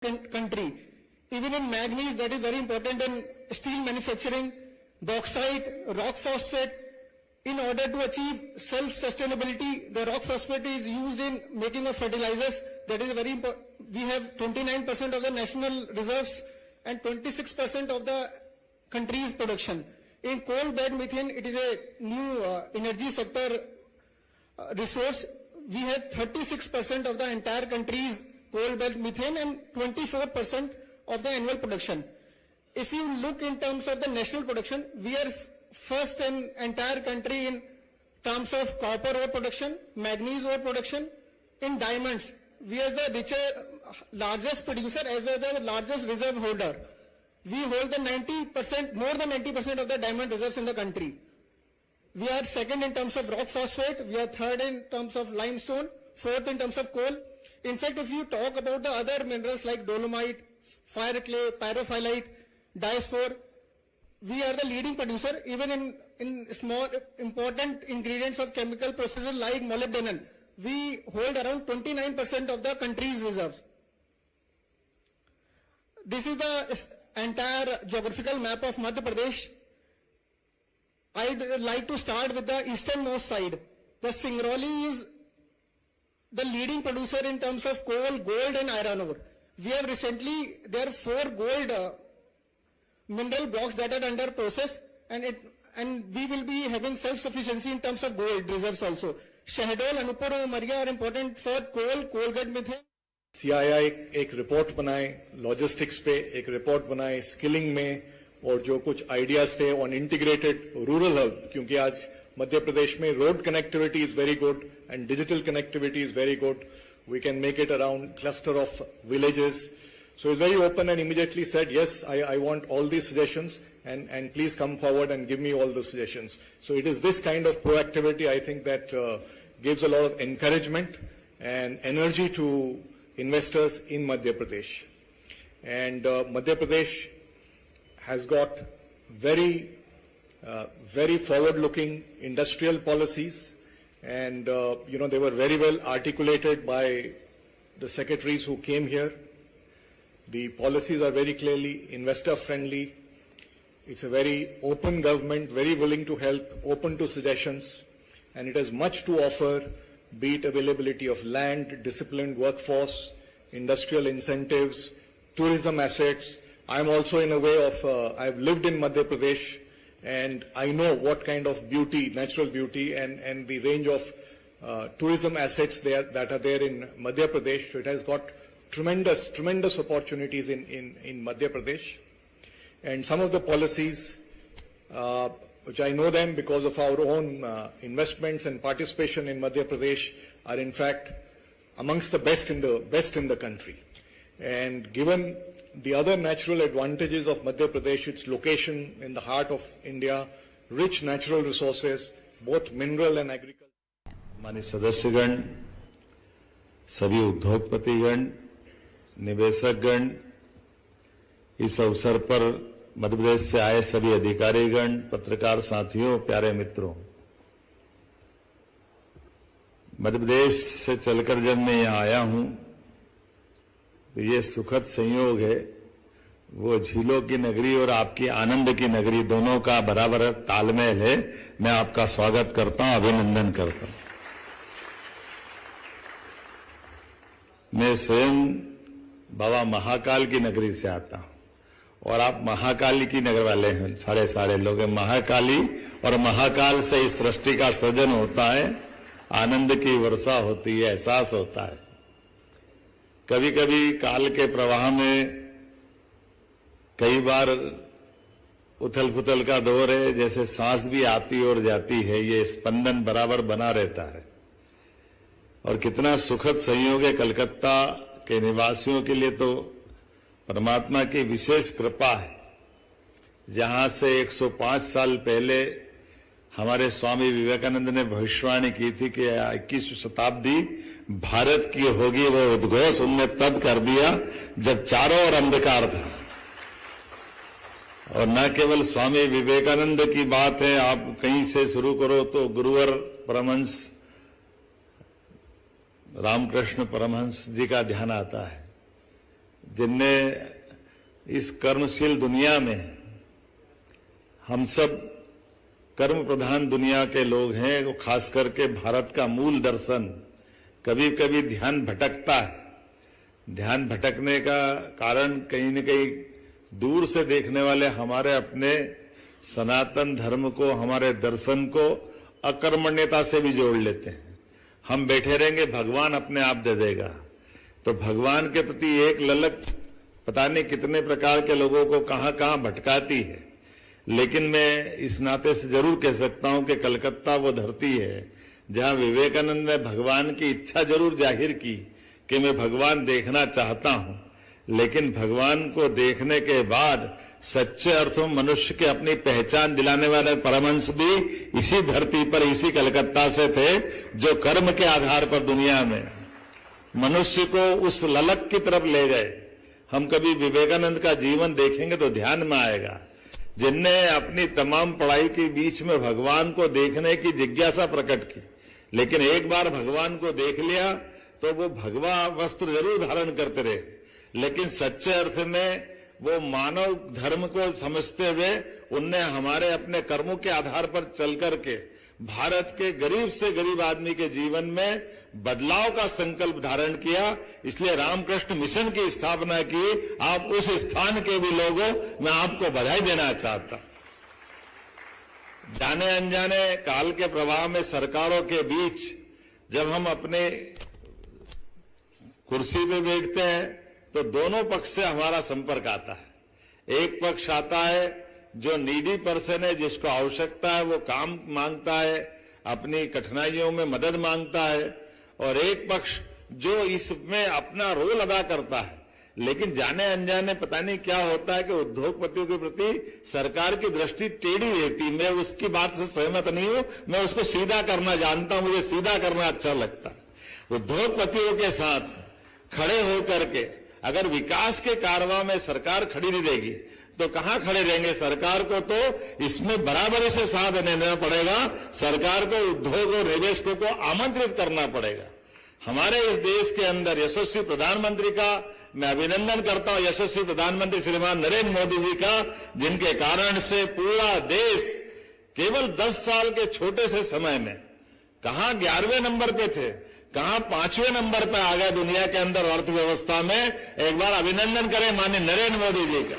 country. Even in manganese, that is very important in steel manufacturing, bauxite, rock phosphate. In order to achieve self-sustainability, the rock phosphate is used in making of fertilizers. That is very important. We have 29% of the national reserves and 26% of the country's production. In coal bed methane, it is a new energy sector resource. We have 36% of the entire country's coal bed methane and 24% of the annual production. If you look in terms of the national production, we are first in entire country in terms of copper ore production, manganese ore production. In diamonds, we are the largest producer as well as the largest reserve holder. We hold the 90%, more than 90% of the diamond reserves in the country. We are second in terms of rock phosphate, we are third in terms of limestone, fourth in terms of coal. In fact, if you talk about the other minerals like dolomite, fire clay, pyrophyllite, diaspore, we are the leading producer even in small important ingredients of chemical processes like molybdenum. We hold around 29% of the country's reserves. This is the entire geographical map of Madhya Pradesh. I'd like to start with the easternmost side. The Singrauli is the leading producer in terms of coal, gold and iron ore. We have recently, there are 4 gold mineral blocks that are under process, and we will be having self-sufficiency in terms of gold reserves also. Shahdol, Anuppur and Umaria are important for coal, coal bed methane. CII एक report बनाए logistics पे, एक report बनाए skilling में, और जो कुछ ideas थे ऑन इंटीग्रेटेड रूरल हेल्थ, क्योंकि आज मध्य प्रदेश में road connectivity is very good and digital connectivity is very good. We can make it around cluster of villages. So he's very open and immediately said, yes, I want all these suggestions and please come forward and give me all the suggestions. So it is this kind of proactivity, I think, that gives a lot of encouragement and energy to investors in Madhya Pradesh. And Madhya Pradesh has got very forward-looking industrial policies. And, they were very well articulated by the secretaries who came here. The policies are very clearly investor-friendly. It's a very open government, very willing to help, open to suggestions, and it has much to offer, be it availability of land, disciplined workforce, industrial incentives, tourism assets. I'm also in a way of, I've lived in Madhya Pradesh, and I know what kind of beauty, natural beauty, and the range of tourism assets that are there in Madhya Pradesh. So it has got tremendous opportunities in Madhya Pradesh. And some of the policies, which I know them because of our own investments and participation in Madhya Pradesh, are in fact amongst the best in the country. And given the other natural advantages of Madhya Pradesh, its location in the heart of India, rich natural resources, both mineral and agricultural. माननीय सदस्यगण, सभी उद्योगपतिगण, निवेशकगण, इस अवसर पर मध्य प्रदेश से आए सभी अधिकारीगण, पत्रकार साथियों, प्यारे मित्रों, मध्य प्रदेश से चलकर जब मैं यहाँ आया हूं तो ये सुखद संयोग है, वो झीलों की नगरी और आपकी आनंद की नगरी दोनों का बराबर तालमेल है. मैं आपका स्वागत करता हूं, अभिनंदन करता हूं. मैं स्वयं बाबा महाकाल की नगरी से आता हूं और आप महाकाली की नगर वाले हैं. सारे लोग महाकाली और महाकाल से इस सृष्टि का सृजन होता है, आनंद की वर्षा होती है, एहसास होता है. कभी कभी काल के प्रवाह में कई बार उथल पुथल का दौर है, जैसे सांस भी आती और जाती है, ये स्पंदन बराबर बना रहता है. और कितना सुखद संयोग है, कलकत्ता के निवासियों के लिए तो परमात्मा की विशेष कृपा है. जहां से 105 साल पहले हमारे स्वामी विवेकानंद ने भविष्यवाणी की थी कि 21वीं शताब्दी भारत की होगी, वो उद्घोष उनने तब कर दिया जब चारों ओर अंधकार था. और न केवल स्वामी विवेकानंद की बात है, आप कहीं से शुरू करो तो गुरुवर परमहंस रामकृष्ण परमहंस जी का ध्यान आता है. जिनने इस कर्मशील दुनिया में, हम सब कर्म प्रधान दुनिया के लोग हैं, वो खास करके भारत का मूल दर्शन कभी कभी ध्यान भटकता है। ध्यान भटकने का कारण कहीं न कहीं दूर से देखने वाले हमारे अपने सनातन धर्म को, हमारे दर्शन को अकर्मण्यता से भी जोड़ लेते हैं। हम बैठे रहेंगे, भगवान अपने आप दे देगा। तो भगवान के प्रति एक ललक पता नहीं कितने प्रकार के लोगों को कहां कहां भटकाती है। लेकिन मैं इस नाते से जरूर कह सकता हूं कि कलकत्ता वो धरती है जहां विवेकानंद ने भगवान की इच्छा जरूर जाहिर की कि मैं भगवान देखना चाहता हूं, लेकिन भगवान को देखने के बाद सच्चे अर्थों मनुष्य के अपनी पहचान दिलाने वाले परमहंस भी इसी धरती पर, इसी कलकत्ता से थे, जो कर्म के आधार पर दुनिया में मनुष्य को उस ललक की तरफ ले गए। हम कभी विवेकानंद का जीवन देखेंगे तो ध्यान में आएगा, जिनने अपनी तमाम पढ़ाई के बीच में भगवान को देखने की जिज्ञासा प्रकट की, लेकिन एक बार भगवान को देख लिया तो वो भगवा वस्त्र जरूर धारण करते रहे, लेकिन सच्चे अर्थ में वो मानव धर्म को समझते हुए उनने हमारे अपने कर्मों के आधार पर चल करके भारत के गरीब से गरीब आदमी के जीवन में बदलाव का संकल्प धारण किया। इसलिए रामकृष्ण मिशन की स्थापना की। आप उस स्थान के भी लोगों, मैं आपको बधाई देना चाहता। जाने अनजाने काल के प्रवाह में सरकारों के बीच जब हम अपने कुर्सी पे बैठते हैं तो दोनों पक्ष से हमारा संपर्क आता है। एक पक्ष आता है जो नीडी पर्सन है, जिसको आवश्यकता है, वो काम मांगता है, अपनी कठिनाइयों में मदद मांगता है, और एक पक्ष जो इसमें अपना रोल अदा करता है। लेकिन जाने अनजाने पता नहीं क्या होता है कि उद्योगपतियों के प्रति सरकार की दृष्टि टेढ़ी रहती। मैं उसकी बात से सहमत नहीं हूं, मैं उसको सीधा करना जानता हूं, मुझे सीधा करना अच्छा लगता है। उद्योगपतियों के साथ खड़े होकर के अगर विकास के कारवां में सरकार खड़ी नहीं रहेगी तो कहां खड़े रहेंगे? सरकार को तो इसमें बराबरी से साथ देना पड़ेगा। सरकार को उद्योग और निवेशकों को आमंत्रित करना पड़ेगा। हमारे इस देश के अंदर यशस्वी प्रधानमंत्री का मैं अभिनंदन करता हूं, यशस्वी प्रधानमंत्री श्रीमान नरेंद्र मोदी जी का, जिनके कारण से पूरा देश केवल 10 साल के छोटे से समय में कहां 11वें नंबर पे थे, कहां 5वें नंबर पे आ गए दुनिया के अंदर अर्थव्यवस्था में। एक बार अभिनंदन करें माननीय नरेंद्र मोदी जी का।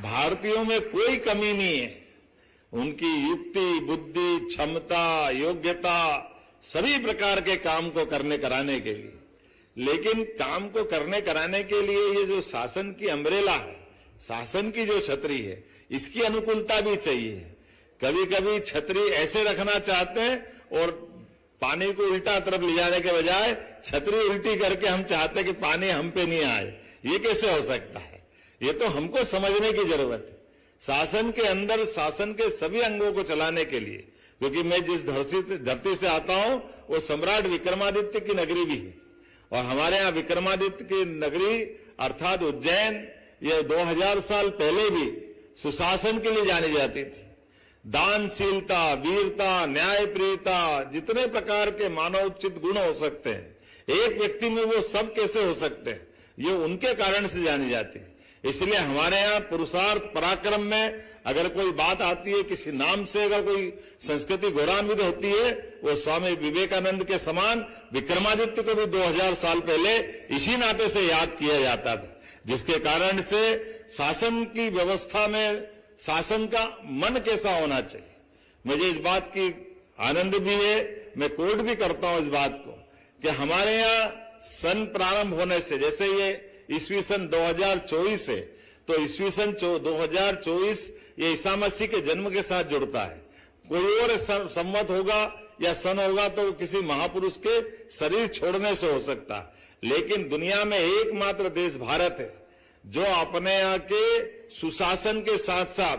भारतीयों में कोई कमी नहीं है, उनकी युक्ति, बुद्धि, क्षमता, योग्यता, सभी प्रकार के काम को करने कराने के लिए। लेकिन काम को करने कराने के लिए ये जो शासन की अम्ब्रेला है, शासन की जो छतरी है, इसकी अनुकूलता भी चाहिए। कभी कभी छतरी ऐसे रखना चाहते हैं और पानी को उल्टा तरफ ले जाने के बजाय छतरी उल्टी करके हम चाहते हैं कि पानी हम पे नहीं आए। ये कैसे हो सकता है? ये तो हमको समझने की जरूरत है। शासन के अंदर शासन के सभी अंगों को चलाने के लिए, क्योंकि मैं जिस धरती से आता हूं वो सम्राट विक्रमादित्य की नगरी भी है, और हमारे यहाँ विक्रमादित्य की नगरी अर्थात उज्जैन ये 2000 साल पहले भी सुशासन के लिए जानी जाती थी। दानशीलता, वीरता, न्यायप्रियता, जितने प्रकार के मानवोचित गुण हो सकते हैं एक व्यक्ति में, वो सब कैसे हो सकते हैं? ये उनके कारण से जानी जाती है। इसलिए हमारे यहाँ पुरुषार्थ पराक्रम में अगर कोई बात आती है, किसी नाम से अगर कोई संस्कृति गौरवान्वित होती है, वो स्वामी विवेकानंद के समान विक्रमादित्य को भी 2000 साल पहले इसी नाते से याद किया जाता था, जिसके कारण से शासन की व्यवस्था में शासन का मन कैसा होना चाहिए। मुझे इस बात की आनंद भी है, मैं कोट भी करता हूं इस बात को, कि हमारे यहाँ सन प्रारंभ होने से, जैसे ये ईस्वी सन 2024 है, तो ईस्वी सन 2024 ये ईसा मसीह के जन्म के साथ जुड़ता है। कोई और संवत होगा या सन होगा तो किसी महापुरुष के शरीर छोड़ने से हो सकता है। लेकिन दुनिया में एकमात्र देश भारत है जो अपने यहाँ के सुशासन के साथ साथ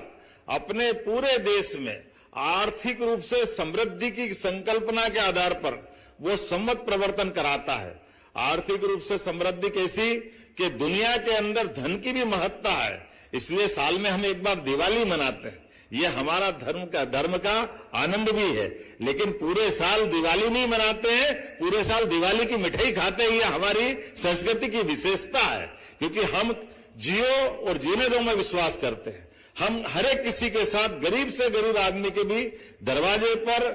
अपने पूरे देश में आर्थिक रूप से समृद्धि की संकल्पना के आधार पर वो संवत प्रवर्तन कराता है। आर्थिक रूप से समृद्धि कैसी कि दुनिया के अंदर धन की भी महत्ता है, इसलिए साल में हम एक बार दिवाली मनाते हैं। ये हमारा धर्म का आनंद भी है। लेकिन पूरे साल दिवाली नहीं मनाते हैं, पूरे साल दिवाली की मिठाई खाते हैं, ये हमारी संस्कृति की विशेषता है। क्योंकि हम जियो और जीने दो में विश्वास करते हैं। हम हर एक किसी के साथ, गरीब से गरीब आदमी के भी दरवाजे पर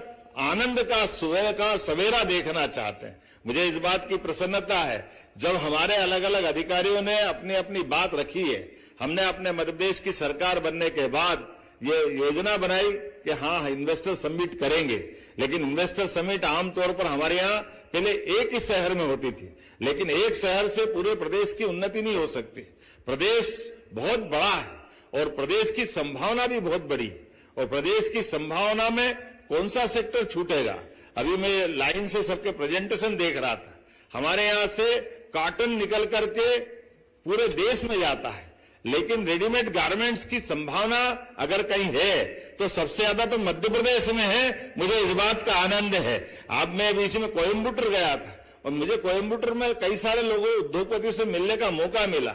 आनंद का सुबह का सवेरा देखना चाहते हैं। मुझे इस बात की प्रसन्नता है जब हमारे अलग अलग अधिकारियों ने अपनी अपनी बात रखी है। हमने अपने मध्य प्रदेश की सरकार बनने के बाद ये योजना बनाई कि हाँ, इन्वेस्टर समिट करेंगे। लेकिन इन्वेस्टर समिट आमतौर पर हमारे यहाँ पहले एक ही शहर में होती थी, लेकिन एक शहर से पूरे प्रदेश की उन्नति नहीं हो सकती। प्रदेश बहुत बड़ा है और प्रदेश की संभावना भी बहुत बड़ी है, और प्रदेश की संभावना में कौन सा सेक्टर छूटेगा। अभी मैं लाइन से सबके प्रेजेंटेशन देख रहा था। हमारे यहां से कॉटन निकल करके पूरे देश में जाता है, लेकिन रेडीमेड गारमेंट्स की संभावना अगर कहीं है तो सबसे ज्यादा तो मध्य प्रदेश में है। मुझे इस बात का आनंद है। अब मैं बीच में कोयम्बटूर गया था और मुझे कोयम्बटूर में कई सारे लोगों, उद्योगपति से मिलने का मौका मिला,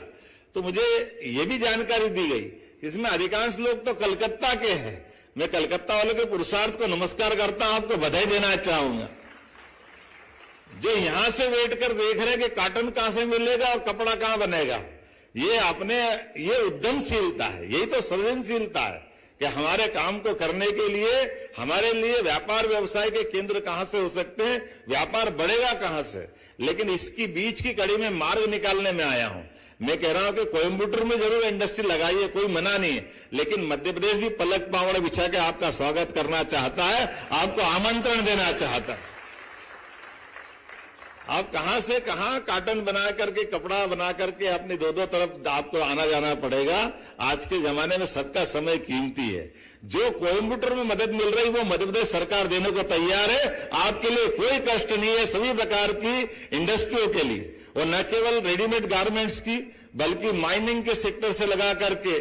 तो मुझे ये भी जानकारी दी गई, इसमें अधिकांश लोग तो कलकत्ता के हैं। मैं कलकत्ता वालों के पुरुषार्थ को नमस्कार करता हूं, आपको बधाई देना चाहूंगा। जो यहां से बैठ कर देख रहे हैं कि कॉटन कहां से मिलेगा और कपड़ा कहां बनेगा, ये उद्यमशीलता है, यही तो सृजनशीलता है कि हमारे काम को करने के लिए हमारे लिए व्यापार व्यवसाय के केंद्र कहां से हो सकते हैं, व्यापार बढ़ेगा कहां से। लेकिन इसकी बीच की कड़ी में मार्ग निकालने में आया हूं। मैं कह रहा हूं कि कोयम्बटूर में जरूर इंडस्ट्री लगाइए, कोई मना नहीं है, लेकिन मध्य प्रदेश भी पलक पावड़ बिछा के आपका स्वागत करना चाहता है, आपको आमंत्रण देना चाहता है। आप कहां से कहां कॉटन बना करके, कपड़ा बना करके अपनी दो तरफ आपको आना जाना पड़ेगा। आज के जमाने में सबका समय कीमती है। जो कोयम्बटूर में मदद मिल रही वो मध्य प्रदेश सरकार देने को तैयार है। आपके लिए कोई कष्ट नहीं है, सभी प्रकार की इंडस्ट्रियों के लिए, और न केवल रेडीमेड गारमेंट्स की, बल्कि माइनिंग के सेक्टर से लगा करके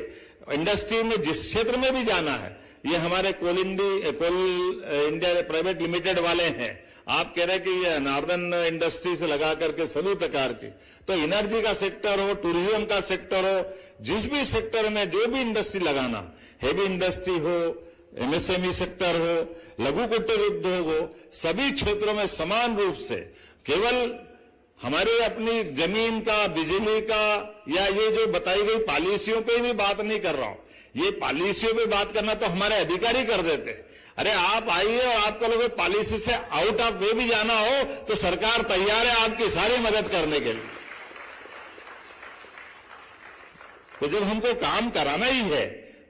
इंडस्ट्री में जिस क्षेत्र में भी जाना है, ये हमारे कोल इंडिया प्राइवेट लिमिटेड वाले हैं। आप कह रहे हैं कि ये नॉर्दर्न इंडस्ट्री से लगा करके सभी प्रकार की, तो एनर्जी का सेक्टर हो, टूरिज्म का सेक्टर हो, जिस भी सेक्टर में जो भी इंडस्ट्री लगाना, हेवी इंडस्ट्री हो, एमएसएमई सेक्टर हो, लघु कुटीर उद्योग हो, सभी क्षेत्रों में समान रूप से, केवल हमारे अपनी जमीन का, बिजली का या ये जो बताई गई पॉलिसियों पे भी बात नहीं कर रहा हूं। ये पॉलिसियों पे बात करना तो हमारे अधिकारी कर देते हैं। अरे आप आइए और आपको लोग पॉलिसी से आउट ऑफ वे भी जाना हो तो सरकार तैयार है आपकी सारी मदद करने के लिए। तो जब हमको काम कराना ही है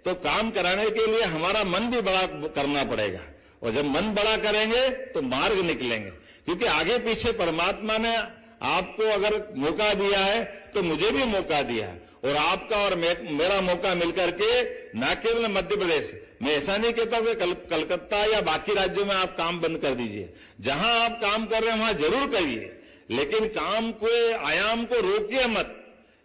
तो काम कराने के लिए हमारा मन भी बड़ा करना पड़ेगा, और जब मन बड़ा करेंगे तो मार्ग निकलेंगे। क्योंकि आगे पीछे परमात्मा ने आपको अगर मौका दिया है तो मुझे भी मौका दिया है, और आपका और मेरा मौका मिलकर के न केवल मध्य प्रदेश, मैं ऐसा नहीं कहता कि कलकत्ता या बाकी राज्यों में आप काम बंद कर दीजिए, जहां आप काम कर रहे हैं वहां जरूर करिए, लेकिन काम को, आयाम को रोकिए मत।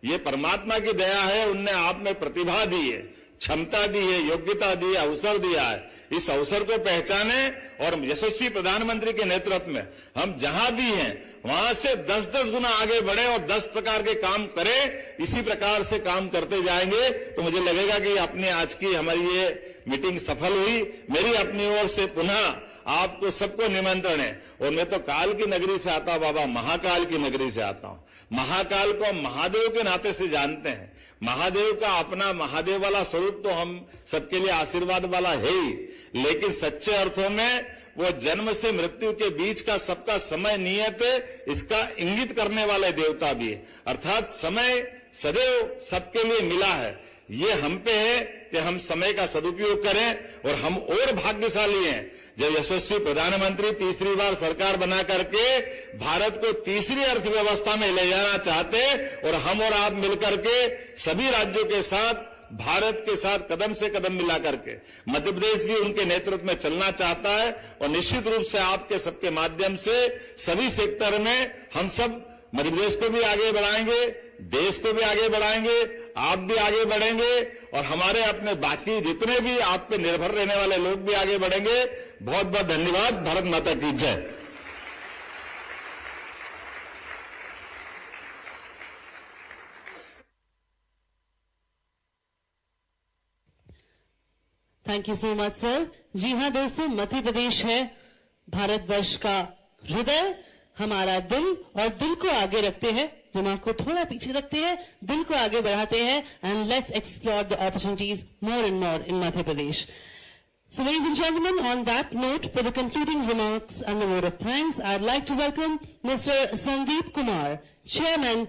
ये परमात्मा की दया है, उनने आप में प्रतिभा दी है, क्षमता दी है, योग्यता दी है, अवसर दिया है। इस अवसर को पहचाने और यशस्वी प्रधानमंत्री के नेतृत्व में हम जहां भी हैं वहां से 10-10 गुना आगे बढ़े और 10 प्रकार के काम करें। इसी प्रकार से काम करते जाएंगे तो मुझे लगेगा कि अपनी आज की हमारी ये मीटिंग सफल हुई। मेरी अपनी ओर से पुनः आपको सबको निमंत्रण है, और मैं तो काल की नगरी से आता हूं बाबा, महाकाल की नगरी से आता हूं। महाकाल को महादेव के नाते से जानते हैं। महादेव का अपना महादेव वाला स्वरूप तो हम सबके लिए आशीर्वाद वाला है ही, लेकिन सच्चे अर्थों में वो जन्म से मृत्यु के बीच का सबका समय नियत है, इसका इंगित करने वाले देवता भी है। अर्थात समय सदैव सबके लिए मिला है। ये हम पे है कि हम समय का सदुपयोग करें, और हम और भाग्यशाली हैं जब यशस्वी प्रधानमंत्री तीसरी बार सरकार बना करके भारत को तीसरी अर्थव्यवस्था में ले जाना चाहते, और हम और आप मिलकर के सभी राज्यों के साथ, भारत के साथ कदम से कदम मिला करके मध्य प्रदेश भी उनके नेतृत्व में चलना चाहता है। और निश्चित रूप से आपके सबके माध्यम से सभी सेक्टर में हम सब मध्य प्रदेश को भी आगे बढ़ाएंगे, देश को भी आगे बढ़ाएंगे, आप भी आगे बढ़ेंगे, और हमारे अपने बाकी जितने भी आप पे निर्भर रहने वाले लोग भी आगे बढ़ेंगे। बहुत बहुत धन्यवाद। भारत माता की जय। Thank you so much sir. जी हाँ दोस्तों, मध्य प्रदेश है भारतवर्ष का हृदय, हमारा दिल, और दिल को आगे रखते हैं, दिमाग को थोड़ा पीछे रखते हैं, दिल को आगे बढ़ाते हैं, and let's explore the opportunities more and more in Madhya Pradesh. So ladies and gentlemen, on that note, for the concluding remarks and the word of thanks, I'd like to welcome Mr. Sandeep Kumar, Chairman,